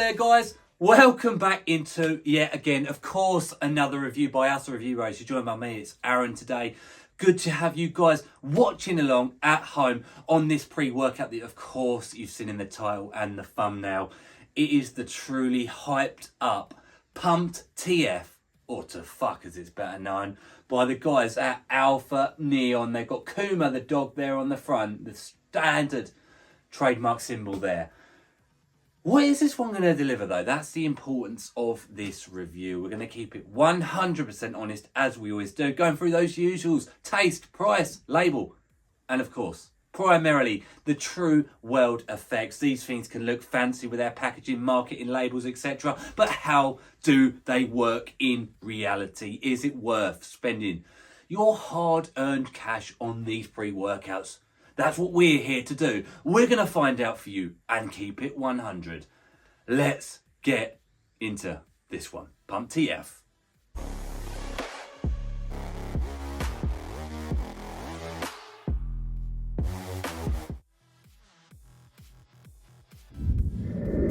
there, guys. Welcome back into, yet again, of course, another review by us, a Review Rose. You're joined by me, it's Aaron today. Good to have you guys watching along at home on this pre-workout that, of course, you've seen in the title and the thumbnail. It is the truly hyped up, pumped TF, or to fuck as it's better known, by the guys at Alpha Neon. They've got Kuma the dog there on the front, the standard trademark symbol there. What is this one going to deliver though? That's the importance of this review. We're going to keep it 100% honest as we always do. Going through those usuals, taste, price, label, and of course, primarily the true world effects. These things can look fancy with their packaging, marketing, labels, etc. But how do they work in reality? Is it worth spending your hard-earned cash on these pre-workouts? That's what we're here to do. We're going to find out for you and keep it 100. Let's get into this one. Pump TF.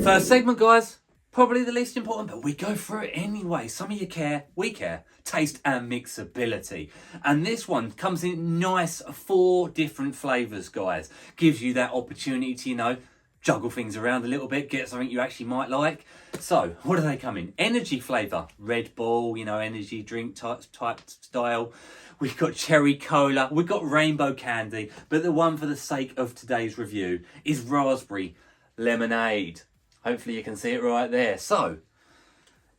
First segment, guys. Probably the least important, but we go through it anyway. Some of you care, we care. Taste and mixability. And this one comes in nice 4 different flavours, guys. Gives you that opportunity to, juggle things around a little bit, get something you actually might like. So, what do they come in? Energy flavour, Red Bull, energy drink type style. We've got cherry cola, we've got rainbow candy, but the one for the sake of today's review is raspberry lemonade. Hopefully you can see it right there. So,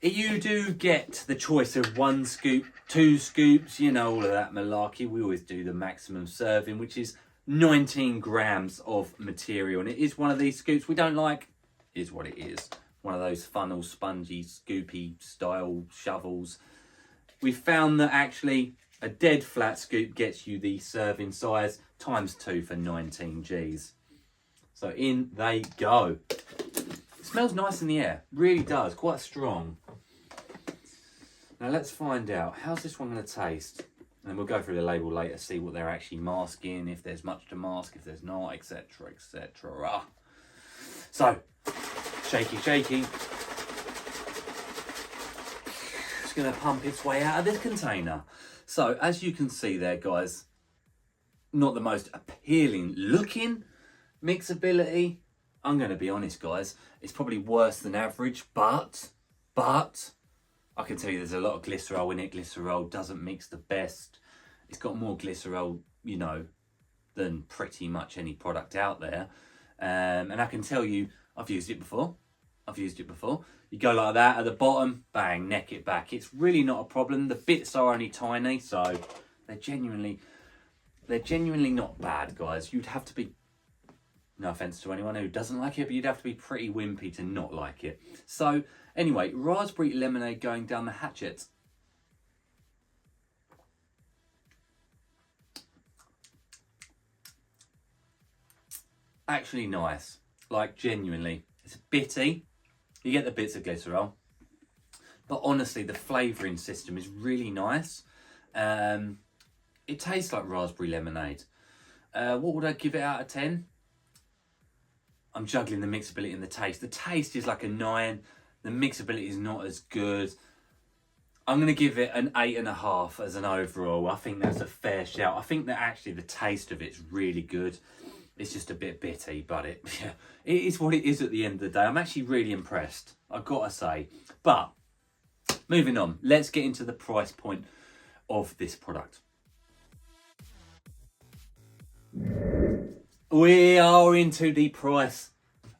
you do get the choice of 1 scoop, 2 scoops, all of that malarkey. We always do the maximum serving, which is 19 grams of material. And it is one of these scoops we don't like, is what it is. One of those funnel, spongy, scoopy style shovels. We found that actually a dead flat scoop gets you the serving size times 2 for 19 Gs. So in they go. Smells nice in the air, really does, quite strong. Now let's find out, how's this one going to taste? And we'll go through the label later, see what they're actually masking, if there's much to mask, if there's not, etc, etc. So, shaky. It's going to pump its way out of this container. So, as you can see there, guys, not the most appealing looking mixability. I'm going to be honest, guys, it's probably worse than average, but I can tell you there's a lot of glycerol in it. Glycerol doesn't mix the best. It's got more glycerol, than pretty much any product out there. And I can tell you, I've used it before. You go like that at the bottom, bang, neck it back. It's really not a problem. The bits are only tiny, so they're genuinely not bad, guys. You'd have to be, no offence to anyone who doesn't like it, but you'd have to be pretty wimpy to not like it. So, anyway, raspberry lemonade going down the hatchet. Actually nice. Like, genuinely. It's bitty. You get the bits of glycerol. But honestly, the flavouring system is really nice. It tastes like raspberry lemonade. What would I give it out of 10? I'm juggling the mixability and the taste. The taste is like a 9. The mixability is not as good. I'm going to give it an 8.5 as an overall. I think that's a fair shout. I think that actually the taste of it's really good. It's just a bit bitty, but it is what it is at the end of the day. I'm actually really impressed, I've got to say. But, moving on. Let's get into the price point of this product. We are into the price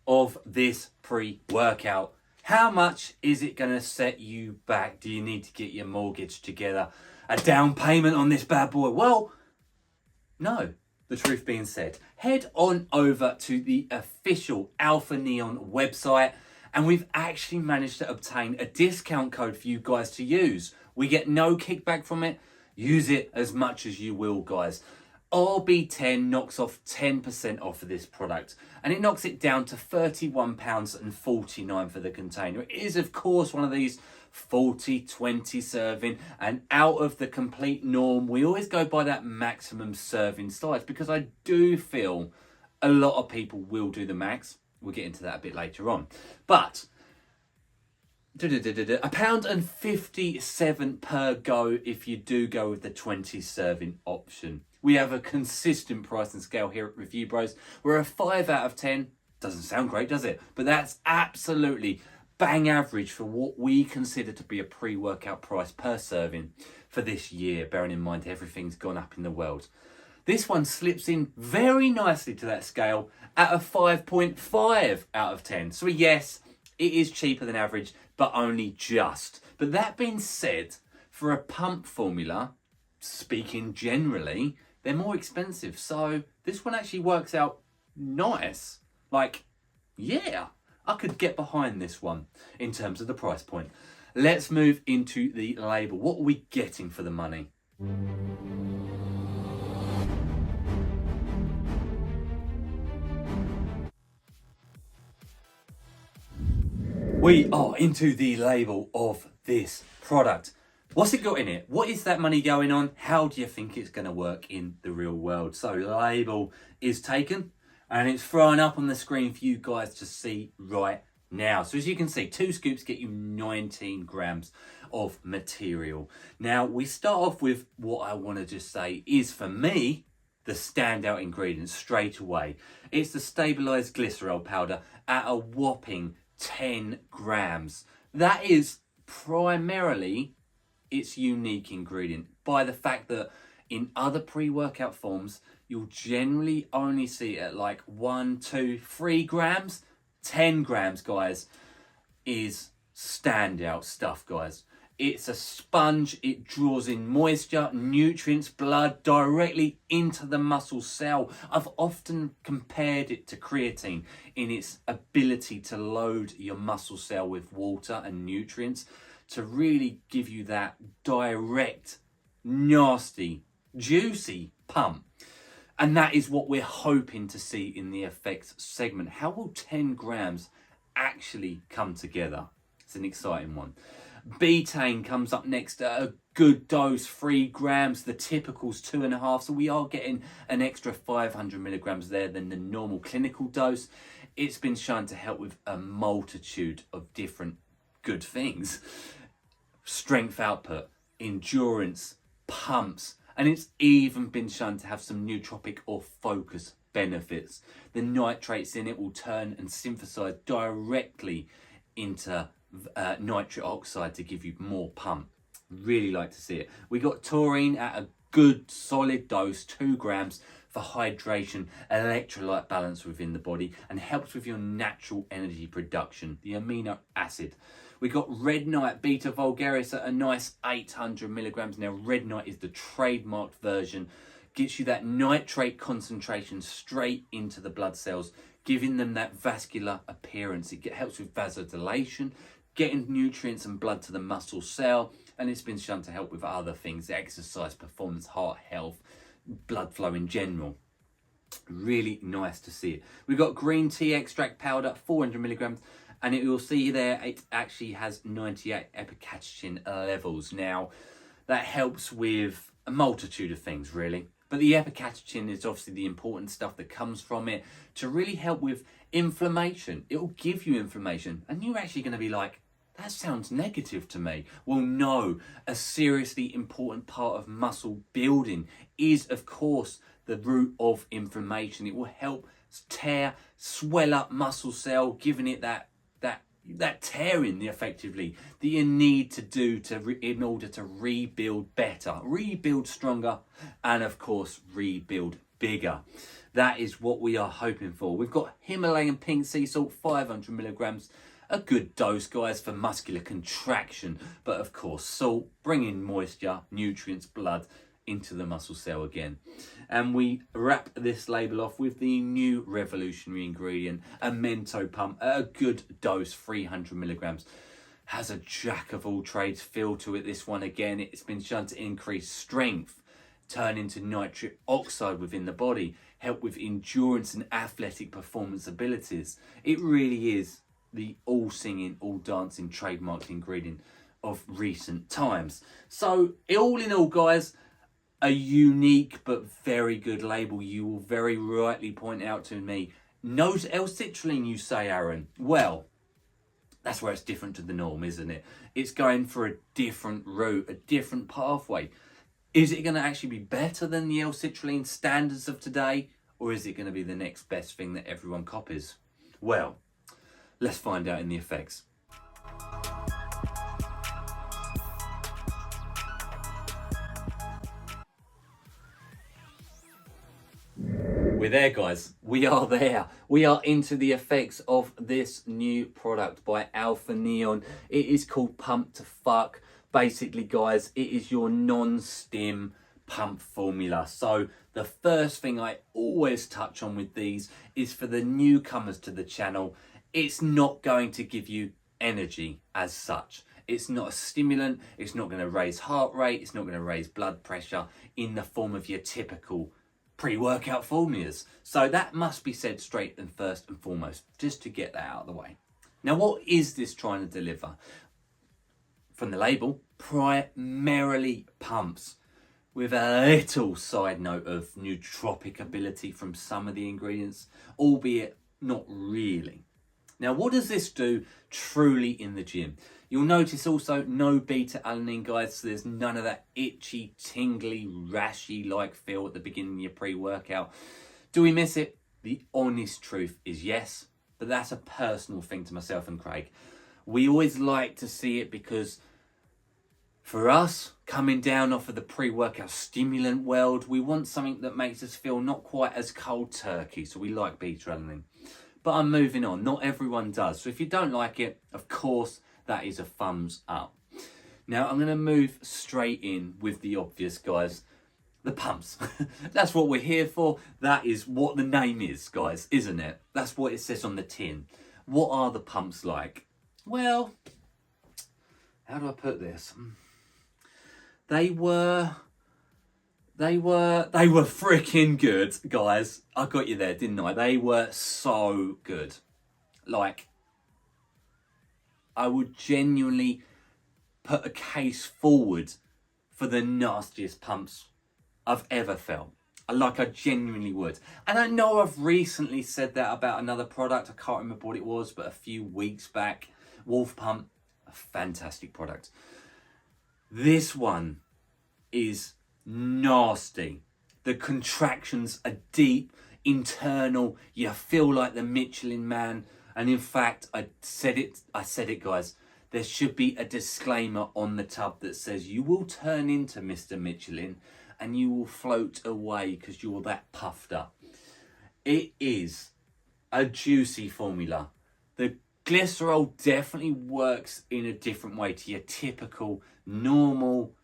of this pre-workout. How much is it going to set you back? Do you need to get your mortgage together? A down payment on this bad boy? Well, no. The truth being said, head on over to the official Alpha Neon website and we've actually managed to obtain a discount code for you guys to use. We get no kickback from it. Use it as much as you will, guys. RB10 knocks off 10% off of this product and it knocks it down to £31.49 for the container. It is, of course, one of these 40-20 serving and out of the complete norm. We always go by that maximum serving size because I do feel a lot of people will do the max. We'll get into that a bit later on. But £1.57 per go if you do go with the 20 serving option. We have a consistent pricing scale here at Review Bros. We're a 5 out of 10. Doesn't sound great, does it? But that's absolutely bang average for what we consider to be a pre-workout price per serving for this year, bearing in mind everything's gone up in the world. This one slips in very nicely to that scale at a 5.5 out of 10. So yes, it is cheaper than average, but only just. But that being said, for a pump formula, speaking generally, they're more expensive. So this one actually works out nice. Like, yeah, I could get behind this one in terms of the price point. Let's move into the label. What are we getting for the money? We are into the label of this product. What's it got in it? What is that money going on? How do you think it's going to work in the real world? So the label is taken and it's thrown up on the screen for you guys to see right now. So as you can see, 2 scoops get you 19 grams of material. Now we start off with what I want to just say is, for me, the standout ingredient straight away. It's the stabilized glycerol powder at a whopping 10 grams. That is primarily its unique ingredient, by the fact that in other pre-workout forms you'll generally only see it at like 1, 2, 3 grams. 10 grams, guys, is standout stuff, guys. It's a sponge. It draws in moisture, nutrients, blood directly into the muscle cell. I've often compared it to creatine in its ability to load your muscle cell with water and nutrients to really give you that direct, nasty, juicy pump. And that is what we're hoping to see in the effects segment. How will 10 grams actually come together? It's an exciting one. Betaine comes up next at a good dose, 3 grams. The typical's 2.5, so we are getting an extra 500 milligrams there than the normal clinical dose. It's been shown to help with a multitude of different good things. Strength output, endurance, pumps, and it's even been shown to have some nootropic or focus benefits. The nitrates in it will turn and synthesize directly into nitric oxide to give you more pump. Really like to see it. We got taurine at a good solid dose, 2 grams, for hydration, electrolyte balance within the body, and helps with your natural energy production, the amino acid. We got red night, beta vulgaris, at a nice 800 milligrams. Now red night is the trademarked version, gets you that nitrate concentration straight into the blood cells, giving them that vascular appearance. It helps with vasodilation, getting nutrients and blood to the muscle cell, and it's been shown to help with other things: exercise, performance, heart health, blood flow in general. Really nice to see it. We've got green tea extract powder, 400 milligrams, and you'll see there it actually has 98 epicatechin levels. Now that helps with a multitude of things, really, but the epicatechin is obviously the important stuff that comes from it to really help with inflammation. It will give you inflammation, and you're actually going to be like, that sounds negative to me. Well, no, a seriously important part of muscle building is, of course, the root of inflammation. It will help tear, swell up muscle cell, giving it that tearing effectively that you need to do in order to rebuild better, rebuild stronger, and of course rebuild bigger. That is what we are hoping for. We've got Himalayan pink sea salt, 500 milligrams. A good dose, guys, for muscular contraction, but of course salt, bringing moisture, nutrients, blood into the muscle cell again. And we wrap this label off with the new revolutionary ingredient, a Mento pump, at a good dose, 300 milligrams. Has a jack of all trades feel to it, this one. Again, it's been shown to increase strength, turn into nitric oxide within the body, help with endurance and athletic performance abilities. It really is the all singing, all dancing trademarked ingredient of recent times. So all in all, guys, a unique but very good label. You will very rightly point out to me, no L-citrulline, you say, Aaron. Well, That's where it's different to the norm, isn't it? It's going for a different route, a different pathway. Is it going to actually be better than the L-citrulline standards of today? Or is it going to be the next best thing that everyone copies? Well, let's find out in the effects. We're there, guys. We are there. We are into the effects of this new product by Alpha Neon. It is called Pump to Fuck. Basically, guys, it is your non-stim pump formula. So the first thing I always touch on with these is for the newcomers to the channel, it's not going to give you energy as such. It's not a stimulant. It's not going to raise heart rate. It's not going to raise blood pressure in the form of your typical pre-workout formulas. So that must be said straight and first and foremost, just to get that out of the way. Now, what is this trying to deliver? From the label, primarily pumps, with a little side note of nootropic ability from some of the ingredients, albeit not really. Now, what does this do truly in the gym? You'll notice also no beta-alanine, guys, so there's none of that itchy, tingly, rashy-like feel at the beginning of your pre-workout. Do we miss it? The honest truth is yes, but that's a personal thing to myself and Craig. We always like to see it because for us, coming down off of the pre-workout stimulant world, we want something that makes us feel not quite as cold turkey, so we like beta-alanine. But I'm moving on. Not everyone does. So if you don't like it, of course, that is a thumbs up. Now, I'm going to move straight in with the obvious, guys. The pumps. That's what we're here for. That is what the name is, guys, isn't it? That's what it says on the tin. What are the pumps like? Well, how do I put this? They were freaking good, guys. I got you there, didn't I? They were so good. Like, I would genuinely put a case forward for the nastiest pumps I've ever felt. Like, I genuinely would. And I know I've recently said that about another product. I can't remember what it was, but a few weeks back. Wolf Pump, a fantastic product. This one is nasty. The contractions are deep, internal. You feel like the Michelin Man. And in fact, I said it, guys. There should be a disclaimer on the tub that says you will turn into Mr. Michelin and you will float away because you're that puffed up. It is a juicy formula. The Glycerol definitely works in a different way to your typical, normal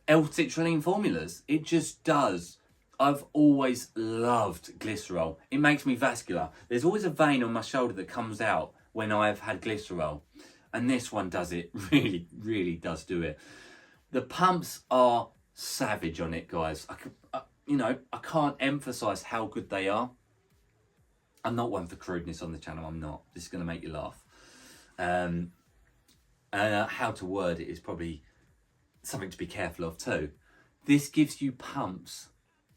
L-citrulline formulas. It just does. I've always loved Glycerol. It makes me vascular. There's always a vein on my shoulder that comes out when I've had Glycerol. And this one does it. Really, really does do it. The pumps are savage on it, guys. I can't emphasize how good they are. I'm not one for crudeness on the channel. I'm not. This is going to make you laugh. How to word it is probably something to be careful of too. This gives you pumps,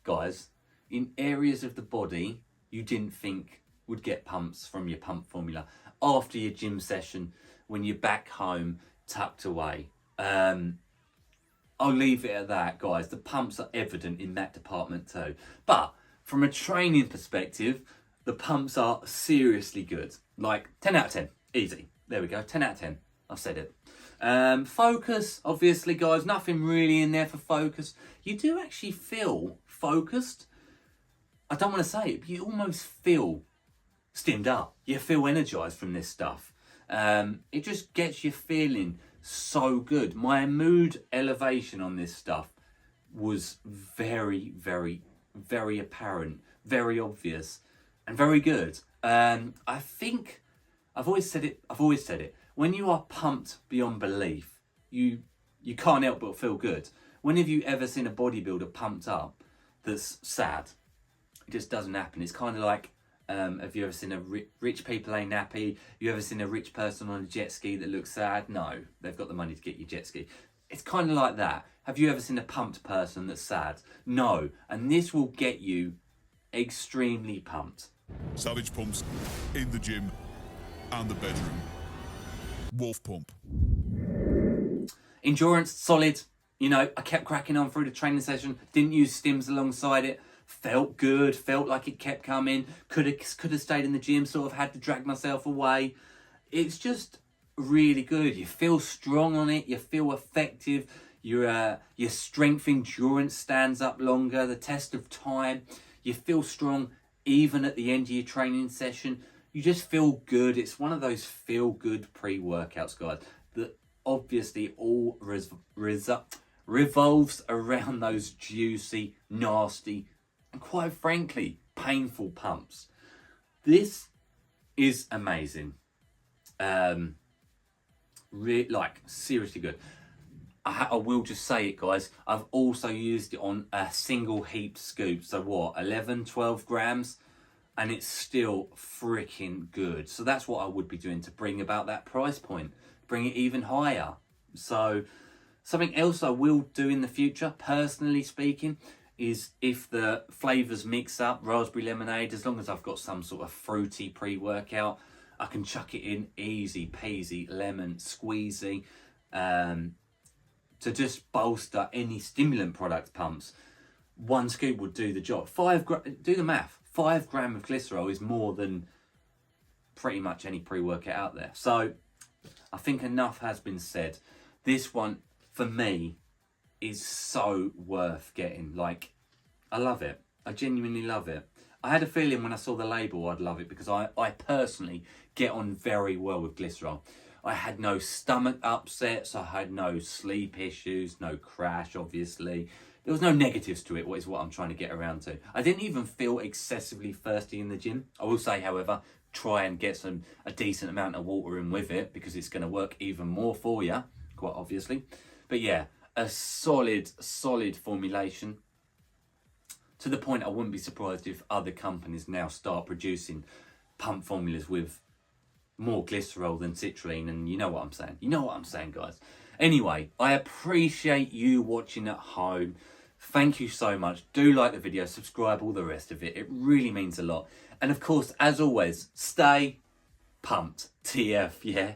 guys, in areas of the body you didn't think would get pumps from your pump formula after your gym session when you're back home tucked away. I'll leave it at that, guys. The pumps are evident in that department too. But from a training perspective, the pumps are seriously good. Like 10 out of 10. Easy. There we go. 10 out of 10. I've said it. Focus, obviously, guys. Nothing really in there for focus. You do actually feel focused. I don't want to say it, but you almost feel stimmed up. You feel energized from this stuff. It just gets you feeling so good. My mood elevation on this stuff was very, very, very apparent, very obvious, and very good. I think I've always said it. When you are pumped beyond belief, you can't help but feel good. When have you ever seen a bodybuilder pumped up that's sad? It just doesn't happen. It's kind of like, have you ever seen a rich people ain't happy? You ever seen a rich person on a jet ski that looks sad? No, they've got the money to get you jet ski. It's kind of like that. Have you ever seen a pumped person that's sad? No, and this will get you extremely pumped. Savage pumps in the gym and the bedroom. Wolf pump. Endurance, solid. You know, I kept cracking on through the training session. Didn't use stims alongside it. Felt good. Felt like it kept coming. Could have stayed in the gym. Sort of had to drag myself away. It's just really good. You feel strong on it. You feel effective. Your strength endurance stands up longer. The test of time. You feel strong even at the end of your training session. You just feel good. It's one of those feel good pre-workouts, guys, that obviously all revolves around those juicy, nasty, and quite frankly, painful pumps. This is amazing. Seriously good. I will just say it, guys. I've also used it on a single heap scoop. So what, 11, 12 grams? And it's still freaking good. So that's what I would be doing to bring about that price point. Bring it even higher. So something else I will do in the future, personally speaking, is if the flavours mix up, raspberry lemonade, as long as I've got some sort of fruity pre-workout, I can chuck it in easy peasy, lemon squeezy, to just bolster any stimulant product pumps. One scoop would do the job. Do the math. 5 grams of glycerol is more than pretty much any pre-workout out there. So I think enough has been said. This one, for me, is so worth getting. Like, I love it. I genuinely love it. I had a feeling when I saw the label I'd love it because I personally get on very well with glycerol. I had no stomach upsets, I had no sleep issues, no crash, obviously. There was no negatives to it, is what I'm trying to get around to. I didn't even feel excessively thirsty in the gym. I will say, however, try and get a decent amount of water in with it because it's going to work even more for you, quite obviously. But yeah, a solid formulation. To the point I wouldn't be surprised if other companies now start producing pump formulas with more glycerol than citrulline, and you know what I'm saying. You know what I'm saying, guys. Anyway, I appreciate you watching at home. Thank you so much. Do like the video, subscribe, all the rest of it. It really means a lot. And of course, as always, stay pumped. TF, yeah?